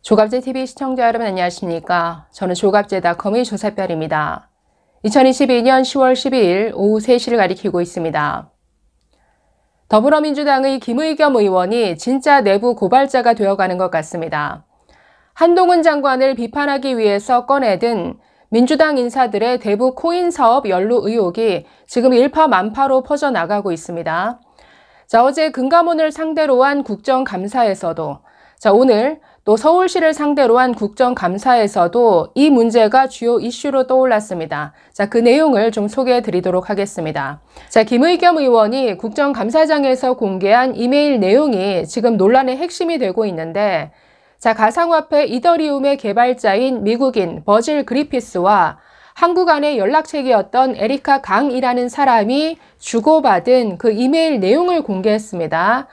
조갑제TV 시청자 여러분 안녕하십니까? 저는 조갑제닷컴의 조사별입니다. 2022년 10월 12일 오후 3시를 가리키고 있습니다. 더불어민주당의 김의겸 의원이 진짜 내부 고발자가 되어가는 것 같습니다. 한동훈 장관을 비판하기 위해서 꺼내든 민주당 인사들의 대북 코인 사업 연루 의혹이 지금 일파만파로 퍼져나가고 있습니다. 어제 금감원을 상대로 한 국정감사에서도 오늘 또 서울시를 상대로 한 국정감사에서도 이 문제가 주요 이슈로 떠올랐습니다. 그 내용을 좀 소개해 드리도록 하겠습니다. 김의겸 의원이 국정감사장에서 공개한 이메일 내용이 지금 논란의 핵심이 되고 있는데, 가상화폐 이더리움의 개발자인 미국인 버질 그리피스와 한국 안의 연락책이었던 에리카 강이라는 사람이 주고받은 그 이메일 내용을 공개했습니다.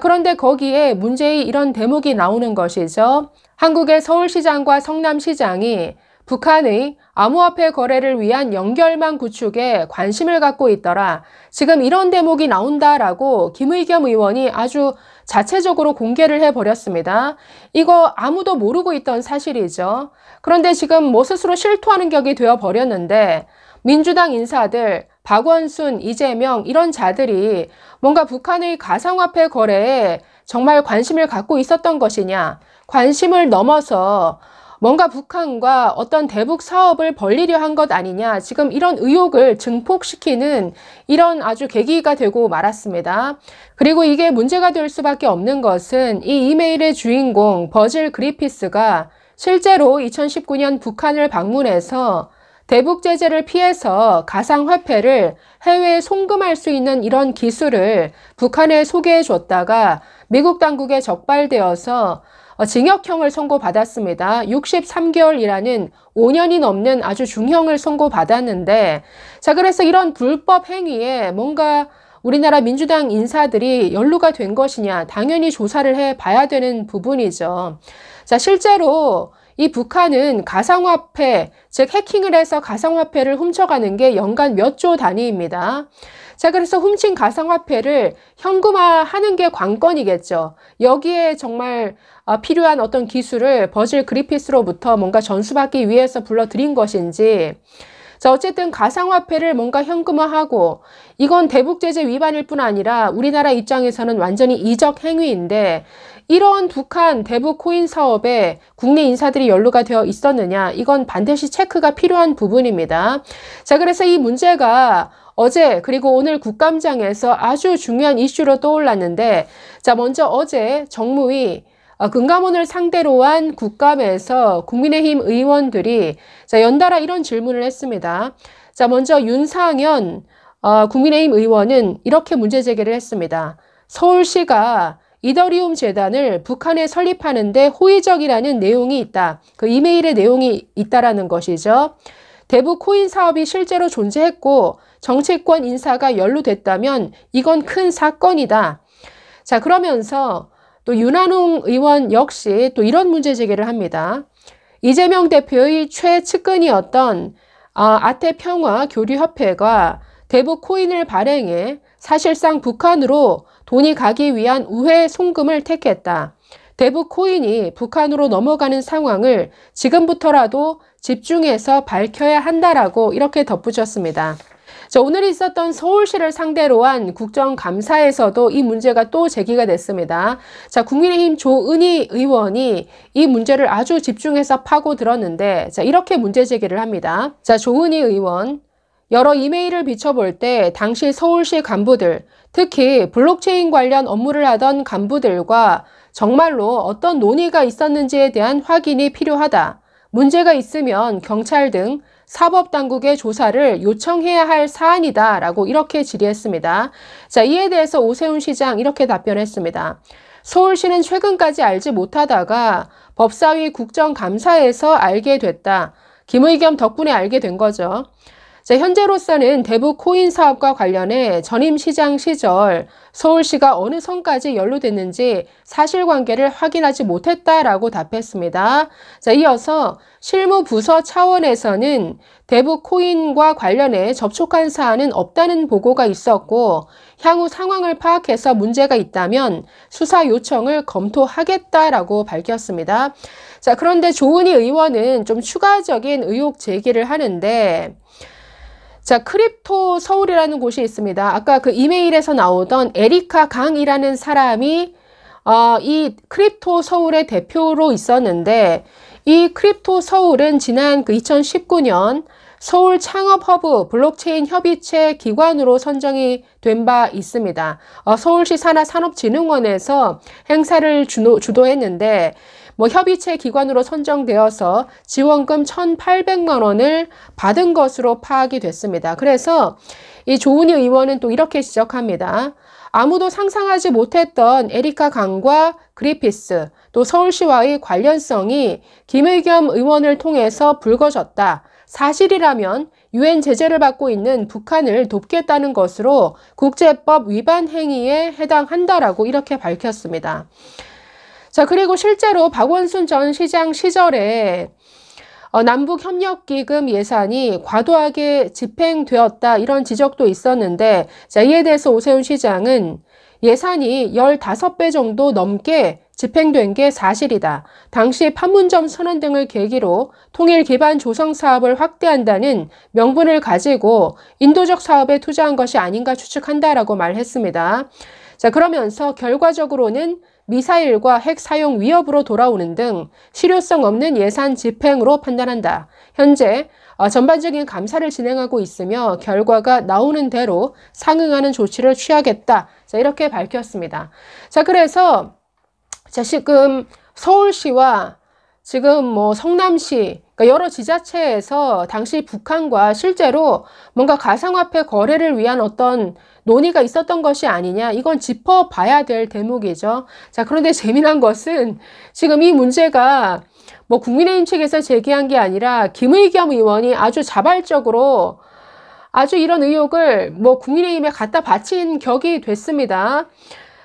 그런데 거기에 문제의 이런 대목이 나오는 것이죠. 한국의 서울시장과 성남시장이 북한의 암호화폐 거래를 위한 연결망 구축에 관심을 갖고 있더라. 지금 이런 대목이 나온다라고 김의겸 의원이 아주 자체적으로 공개를 해버렸습니다. 이거 아무도 모르고 있던 사실이죠. 그런데 지금 스스로 실토하는 격이 되어버렸는데, 민주당 인사들, 박원순, 이재명 이런 자들이 뭔가 북한의 가상화폐 거래에 정말 관심을 갖고 있었던 것이냐, 관심을 넘어서 뭔가 북한과 어떤 대북 사업을 벌리려 한 것 아니냐, 지금 이런 의혹을 증폭시키는 이런 아주 계기가 되고 말았습니다. 그리고 이게 문제가 될 수밖에 없는 것은 이 이메일의 주인공 버질 그리피스가 실제로 2019년 북한을 방문해서 대북 제재를 피해서 가상화폐를 해외에 송금할 수 있는 이런 기술을 북한에 소개해 줬다가 미국 당국에 적발되어서 징역형을 선고받았습니다. 63개월이라는 5년이 넘는 아주 중형을 선고받았는데, 그래서 이런 불법 행위에 뭔가 우리나라 민주당 인사들이 연루가 된 것이냐, 당연히 조사를 해봐야 되는 부분이죠. 실제로 이 북한은 가상화폐, 즉 해킹을 해서 가상화폐를 훔쳐가는 게 연간 몇 조 단위입니다. 그래서 훔친 가상화폐를 현금화하는 게 관건이겠죠. 여기에 정말 필요한 어떤 기술을 버질 그리피스로부터 뭔가 전수받기 위해서 불러들인 것인지, 어쨌든 가상화폐를 뭔가 현금화하고, 이건 대북 제재 위반일 뿐 아니라 우리나라 입장에서는 완전히 이적 행위인데, 이런 북한 대북 코인 사업에 국내 인사들이 연루가 되어 있었느냐, 이건 반드시 체크가 필요한 부분입니다. 그래서 이 문제가 어제 그리고 오늘 국감장에서 아주 중요한 이슈로 떠올랐는데, 먼저 어제 정무위 금감원을 상대로 한 국감에서 국민의힘 의원들이 연달아 이런 질문을 했습니다. 먼저 윤상현 국민의힘 의원은 이렇게 문제 제기를 했습니다. 서울시가 이더리움 재단을 북한에 설립하는데 호의적이라는 내용이 있다. 그 이메일의 내용이 있다라는 것이죠. 대북 코인 사업이 실제로 존재했고 정치권 인사가 연루됐다면 이건 큰 사건이다. 그러면서 또 윤한홍 의원 역시 또 이런 문제 제기를 합니다. 이재명 대표의 최측근이었던 아태평화교류협회가 대북 코인을 발행해 사실상 북한으로 돈이 가기 위한 우회 송금을 택했다. 대북 코인이 북한으로 넘어가는 상황을 지금부터라도 집중해서 밝혀야 한다라고 이렇게 덧붙였습니다. 오늘 있었던 서울시를 상대로 한 국정감사에서도 이 문제가 또 제기가 됐습니다. 국민의힘 조은희 의원이 이 문제를 아주 집중해서 파고들었는데, 이렇게 문제 제기를 합니다. 조은희 의원, 여러 이메일을 비춰볼 때 당시 서울시 간부들, 특히 블록체인 관련 업무를 하던 간부들과 정말로 어떤 논의가 있었는지에 대한 확인이 필요하다. 문제가 있으면 경찰 등 사법당국의 조사를 요청해야 할 사안이다 라고 이렇게 질의했습니다. 이에 대해서 오세훈 시장 이렇게 답변했습니다. 서울시는 최근까지 알지 못하다가 법사위 국정감사에서 알게 됐다. 김의겸 덕분에 알게 된 거죠. 자, 현재로서는 대북 코인 사업과 관련해 전임 시장 시절 서울시가 어느 선까지 연루됐는지 사실관계를 확인하지 못했다라고 답했습니다. 자, 이어서 실무부서 차원에서는 대북 코인과 관련해 접촉한 사안은 없다는 보고가 있었고 향후 상황을 파악해서 문제가 있다면 수사 요청을 검토하겠다라고 밝혔습니다. 자, 그런데 조은희 의원은 좀 추가적인 의혹 제기를 하는데 자, 크립토 서울이라는 곳이 있습니다. 아까 그 이메일에서 나오던 에리카 강이라는 사람이 이 크립토 서울의 대표로 있었는데 이 크립토 서울은 지난 그 2019년 서울 창업허브 블록체인 협의체 기관으로 선정이 된 바 있습니다. 서울시 산하산업진흥원에서 행사를 주도했는데 협의체 기관으로 선정되어서 지원금 1,800만 원을 받은 것으로 파악이 됐습니다. 그래서 이 조은희 의원은 또 이렇게 지적합니다. 아무도 상상하지 못했던 에리카 강과 그리피스 또 서울시와의 관련성이 김의겸 의원을 통해서 불거졌다. 사실이라면 유엔 제재를 받고 있는 북한을 돕겠다는 것으로 국제법 위반 행위에 해당한다라고 이렇게 밝혔습니다. 자, 그리고 실제로 박원순 전 시장 시절에 남북협력기금 예산이 과도하게 집행되었다 이런 지적도 있었는데 자, 이에 대해서 오세훈 시장은 예산이 15배 정도 넘게 집행된 게 사실이다. 당시 판문점 선언 등을 계기로 통일 기반 조성 사업을 확대한다는 명분을 가지고 인도적 사업에 투자한 것이 아닌가 추측한다라고 말했습니다. 자, 그러면서 결과적으로는 미사일과 핵 사용 위협으로 돌아오는 등 실효성 없는 예산 집행으로 판단한다. 현재 전반적인 감사를 진행하고 있으며 결과가 나오는 대로 상응하는 조치를 취하겠다. 자, 이렇게 밝혔습니다. 자, 그래서 지금 서울시와 지금 성남시 그러니까 여러 지자체에서 당시 북한과 실제로 뭔가 가상화폐 거래를 위한 어떤 논의가 있었던 것이 아니냐 이건 짚어봐야 될 대목이죠. 자, 그런데 재미난 것은 지금 이 문제가 국민의힘 측에서 제기한 게 아니라 김의겸 의원이 아주 자발적으로 아주 이런 의혹을 국민의힘에 갖다 바친 격이 됐습니다.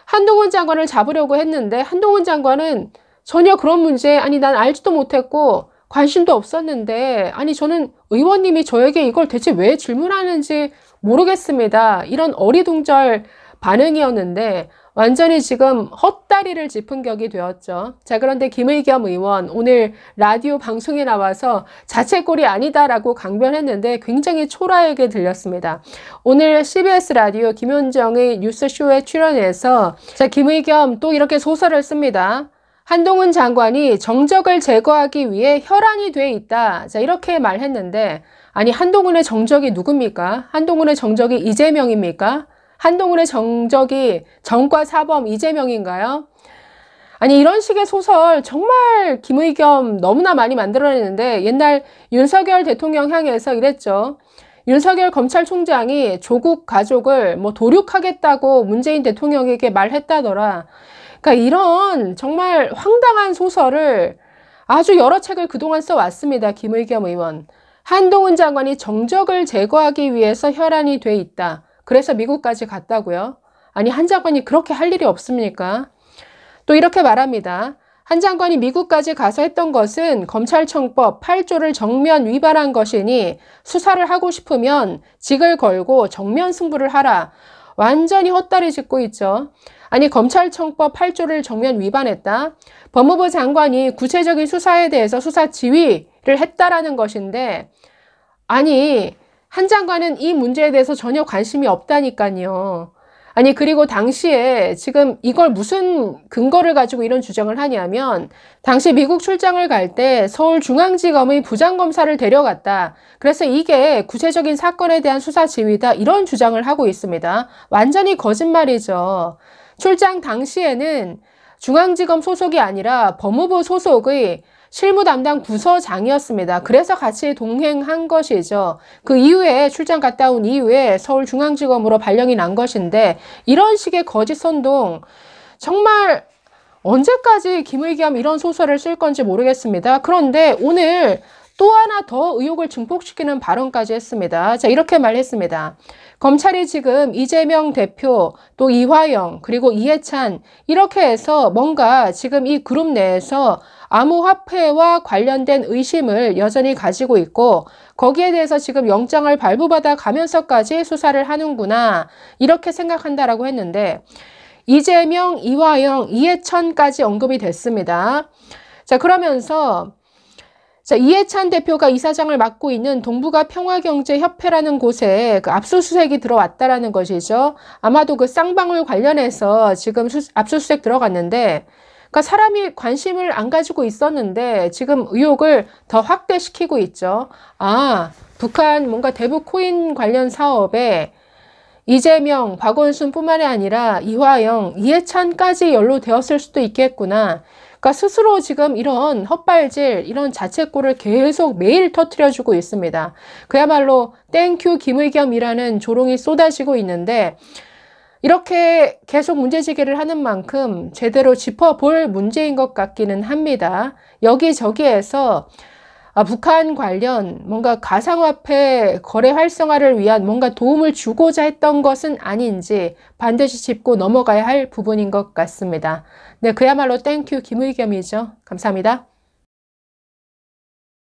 한동훈 장관을 잡으려고 했는데 한동훈 장관은 전혀 그런 문제 아니 난 알지도 못했고 관심도 없었는데 아니 저는 의원님이 저에게 이걸 대체 왜 질문하는지 모르겠습니다. 이런 어리둥절 반응이었는데 완전히 지금 헛다리를 짚은 격이 되었죠. 자, 그런데 김의겸 의원 오늘 라디오 방송에 나와서 자책골이 아니다라고 강변했는데 굉장히 초라하게 들렸습니다. 오늘 CBS 라디오 김현정의 뉴스쇼에 출연해서 자, 김의겸 또 이렇게 소설을 씁니다. 한동훈 장관이 정적을 제거하기 위해 혈안이 돼 있다. 자, 이렇게 말했는데 아니 한동훈의 정적이 누굽니까? 한동훈의 정적이 이재명입니까? 한동훈의 정적이 정과 사범 이재명인가요? 아니 이런 식의 소설 정말 김의겸 너무나 많이 만들어내는데 옛날 윤석열 대통령 향해서 이랬죠. 윤석열 검찰총장이 조국 가족을 도륙하겠다고 문재인 대통령에게 말했다더라. 그러니까 이런 정말 황당한 소설을 아주 여러 책을 그동안 써왔습니다. 김의겸 의원. 한동훈 장관이 정적을 제거하기 위해서 혈안이 돼 있다. 그래서 미국까지 갔다고요? 아니 한 장관이 그렇게 할 일이 없습니까? 또 이렇게 말합니다. 한 장관이 미국까지 가서 했던 것은 검찰청법 8조를 정면 위반한 것이니 수사를 하고 싶으면 직을 걸고 정면 승부를 하라. 완전히 헛다리 짚고 있죠. 아니 검찰청법 8조를 정면 위반했다. 법무부 장관이 구체적인 수사에 대해서 수사 지휘를 했다라는 것인데 아니 한 장관은 이 문제에 대해서 전혀 관심이 없다니까요. 아니 그리고 당시에 지금 이걸 무슨 근거를 가지고 이런 주장을 하냐면 당시 미국 출장을 갈 때 서울중앙지검의 부장검사를 데려갔다. 그래서 이게 구체적인 사건에 대한 수사 지휘다. 이런 주장을 하고 있습니다. 완전히 거짓말이죠. 출장 당시에는 중앙지검 소속이 아니라 법무부 소속의 실무 담당 부서장이었습니다. 그래서 같이 동행한 것이죠. 그 이후에 출장 갔다 온 이후에 서울중앙지검으로 발령이 난 것인데 이런 식의 거짓 선동 정말 언제까지 김의겸 이런 소설을 쓸 건지 모르겠습니다. 그런데 오늘 또 하나 더 의혹을 증폭시키는 발언까지 했습니다. 자, 이렇게 말했습니다. 검찰이 지금 이재명 대표, 또 이화영, 그리고 이해찬 이렇게 해서 뭔가 지금 이 그룹 내에서 암호화폐와 관련된 의심을 여전히 가지고 있고 거기에 대해서 지금 영장을 발부받아 가면서까지 수사를 하는구나 이렇게 생각한다라고 했는데 이재명, 이화영, 이해찬까지 언급이 됐습니다. 자, 그러면서 자, 이해찬 대표가 이사장을 맡고 있는 동북아 평화경제협회라는 곳에 그 압수수색이 들어왔다라는 것이죠. 아마도 그 쌍방울 관련해서 지금 압수수색 들어갔는데, 그러니까 사람이 관심을 안 가지고 있었는데 지금 의혹을 더 확대시키고 있죠. 아, 북한 뭔가 대북 코인 관련 사업에 이재명, 박원순뿐만이 아니라 이화영, 이해찬까지 연루되었을 수도 있겠구나. 그러니까 스스로 지금 이런 헛발질, 이런 자책골을 계속 매일 터뜨려주고 있습니다. 그야말로 땡큐 김의겸이라는 조롱이 쏟아지고 있는데 이렇게 계속 문제제기를 하는 만큼 제대로 짚어볼 문제인 것 같기는 합니다. 여기저기에서 북한 관련 뭔가 가상화폐 거래 활성화를 위한 뭔가 도움을 주고자 했던 것은 아닌지 반드시 짚고 넘어가야 할 부분인 것 같습니다. 네, 그야말로 땡큐 김의겸이죠. 감사합니다.